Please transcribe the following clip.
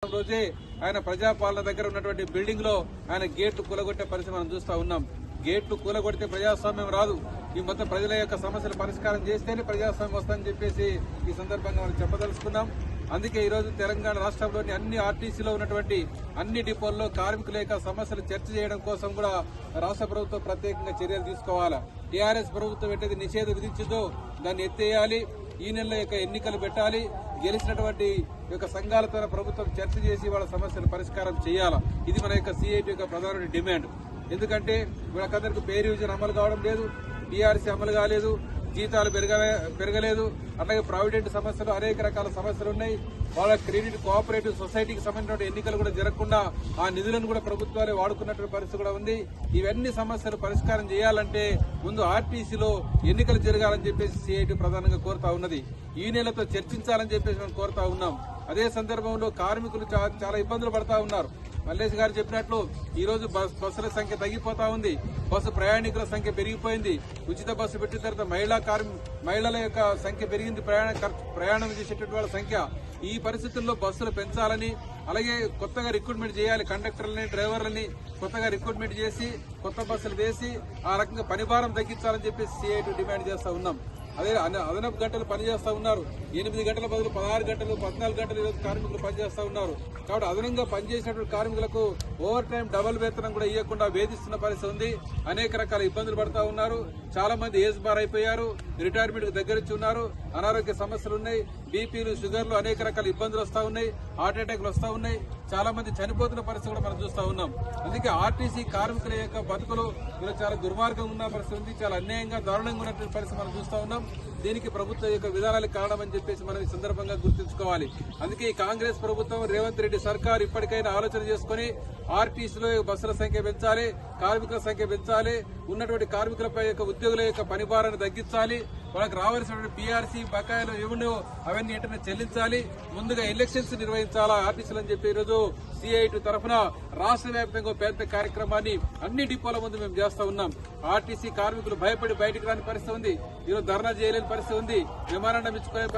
మరుసటి రోజే ఆయన ప్రజాపాలన దగ్గర ఉన్నటువంటి బిల్డింగ్ లో ఆయన గేట్లు కూలగొట్టే పరిస్థితి మనం చూస్తా ఉన్నాం. గేట్లు కూలగొడితే ప్రజాస్వామ్యం రాదు. ఈ మొత్తం ప్రజల యొక్క సమస్యలు పరిష్కారం చేస్తేనే ప్రజాస్వామ్యం వస్తుందని చెప్పేసి ఈ సందర్భంగా మనం చెప్పదలుచుకున్నాం. అందుకే ఈ రోజు తెలంగాణ రాష్ట్రంలోని అన్ని ఆర్టీసీలో ఉన్నటువంటి అన్ని డిపోల్లో కార్మికుల యొక్క సమస్యలు చర్చ చేయడం కోసం కూడా రాష్ట్ర ప్రభుత్వం ప్రత్యేకంగా చర్యలు తీసుకోవాలా. టీఆర్ఎస్ ప్రభుత్వం ఎట్టేది నిషేధం విధించిందో దాన్ని ఎత్తేయాలి. ఈ నెల యొక్క ఎన్నికలు పెట్టాలి. గెలిచినటువంటి యొక్క సంఘాలతో ప్రభుత్వం చర్చ చేసి వాళ్ళ సమస్యలు పరిష్కారం చేయాలా. ఇది మన యొక్క సిఐటి యొక్క ప్రధాన డిమాండ్. ఎందుకంటే వీళ్ళకందరికీ పే రివిజన్ అమలు కావడం లేదు, టీఆర్సీ అమలు కాలేదు, జీతాలు పెరగలేదు, అలాగే ప్రావిడెంట్ సమస్యలు అనేక రకాల సమస్యలు ఉన్నాయి. వాళ్ళ క్రెడిట్ కోఆపరేటివ్ సొసైటీకి సంబంధించిన ఎన్నికలు కూడా జరగకుండా ఆ నిధులను కూడా ప్రభుత్వాలే వాడుకున్నటువంటి పరిస్థితి కూడా ఉంది. ఇవన్నీ సమస్యలు పరిష్కారం చేయాలంటే ముందు ఆర్టీసీలో ఎన్నికలు జరగాలని చెప్పేసి సిఐటి ప్రధానంగా కోరుతా ఉన్నది. ఈ నెలతో చర్చించాలని చెప్పేసి మేము కోరుతా ఉన్నాం. అదే సందర్భంలో కార్మికులు చాలా ఇబ్బందులు పడతా ఉన్నారు. మల్లేష్ గారు చెప్పినట్లు ఈ రోజు బస్సుల సంఖ్య తగ్గిపోతా ఉంది. బస్సు ప్రయాణికుల సంఖ్య పెరిగిపోయింది. ఉచిత బస్సు పెట్టిన తర్వాత మహిళల యొక్క సంఖ్య పెరిగింది, ప్రయాణం చేసేటువంటి వాళ్ళ సంఖ్య. ఈ పరిస్థితుల్లో బస్సులు పెంచాలని, అలాగే కొత్తగా రిక్రూట్మెంట్ చేయాలి. కండక్టర్లని, డ్రైవర్లని కొత్తగా రిక్రూట్మెంట్ చేసి కొత్త బస్సులు వేసి ఆ రకంగా పనిభారం తగ్గించాలని చెప్పేసి సిఐటి డిమాండ్ చేస్తా ఉన్నాం. అదే అదనపు గంటలు పనిచేస్తా ఉన్నారు. 8 గంటల బదులు 16 గంటలు, 14 గంటలు ఈరోజు కార్మికులు పనిచేస్తా ఉన్నారు. కాబట్టి అదనంగా పనిచేసినటువంటి కార్మికులకు ఓవర్ టైం డబుల్ వేతనం కూడా ఇవ్వకుండా వేధిస్తున్న పరిస్థితి ఉంది. అనేక రకాల ఇబ్బందులు పడతా ఉన్నారు. చాలా మంది ఏజ్ బార్ అయిపోయారు, రిటైర్మెంట్ దగ్గరించి ఉన్నారు, అనారోగ్య సమస్యలు ఉన్నాయి, బీపీలు, షుగర్లు, అనేక రకాల ఇబ్బందులు వస్తా ఉన్నాయి, హార్ట్ అటాక్లు వస్తా ఉన్నాయి. చాలా మంది చనిపోతున్న పరిస్థితి కూడా మనం చూస్తా ఉన్నాం. అందుకే ఆర్టీసీ కార్మికుల యొక్క బతుకులు ఇలా చాలా దుర్మార్గంగా ఉన్న పరిస్థితి ఉంది. చాలా అన్యాయంగా, దారుణంగా ఉన్నటువంటి పరిస్థితి మనం చూస్తా ఉన్నాం. దీనికి ప్రభుత్వం యొక్క విధానాలకు కారణమని చెప్పేసి మనం ఈ సందర్భంగా గుర్తుంచుకోవాలి. అందుకే ఈ కాంగ్రెస్ ప్రభుత్వం, రేవంత్ రెడ్డి సర్కార్ ఇప్పటికైనా ఆలోచన చేసుకుని ఆర్టీసీలో బస్సుల సంఖ్య పెంచాలి, కార్మికుల సంఖ్య పెంచాలి, ఉన్నటువంటి కార్మికులపై యొక్క ఉద్యోగుల యొక్క పనిభారాన్ని తగ్గించాలి, వాళ్ళకి రావాల్సినటువంటి పీఆర్సీ బకాయిలు ఏమున్నాయో అవన్నీ వెంటనే చెల్లించాలి, ముందుగా ఎలక్షన్స్ నిర్వహించాలా ఆర్టీసీలు అని చెప్పి ఈరోజు సిఐటి తరఫున రాష్ట్ర వ్యాప్తంగా పెద్ద కార్యక్రమాన్ని అన్ని డిపోల ముందు మేము చేస్తా ఉన్నాం. ఆర్టీసీ కార్మికులు భయపడి బయటకు రాని పరిస్థితి ఉంది. ఈరోజు ధర్నా చేయలేని పరిస్థితి ఉంది. మెమోరాండం ఇచ్చుకునే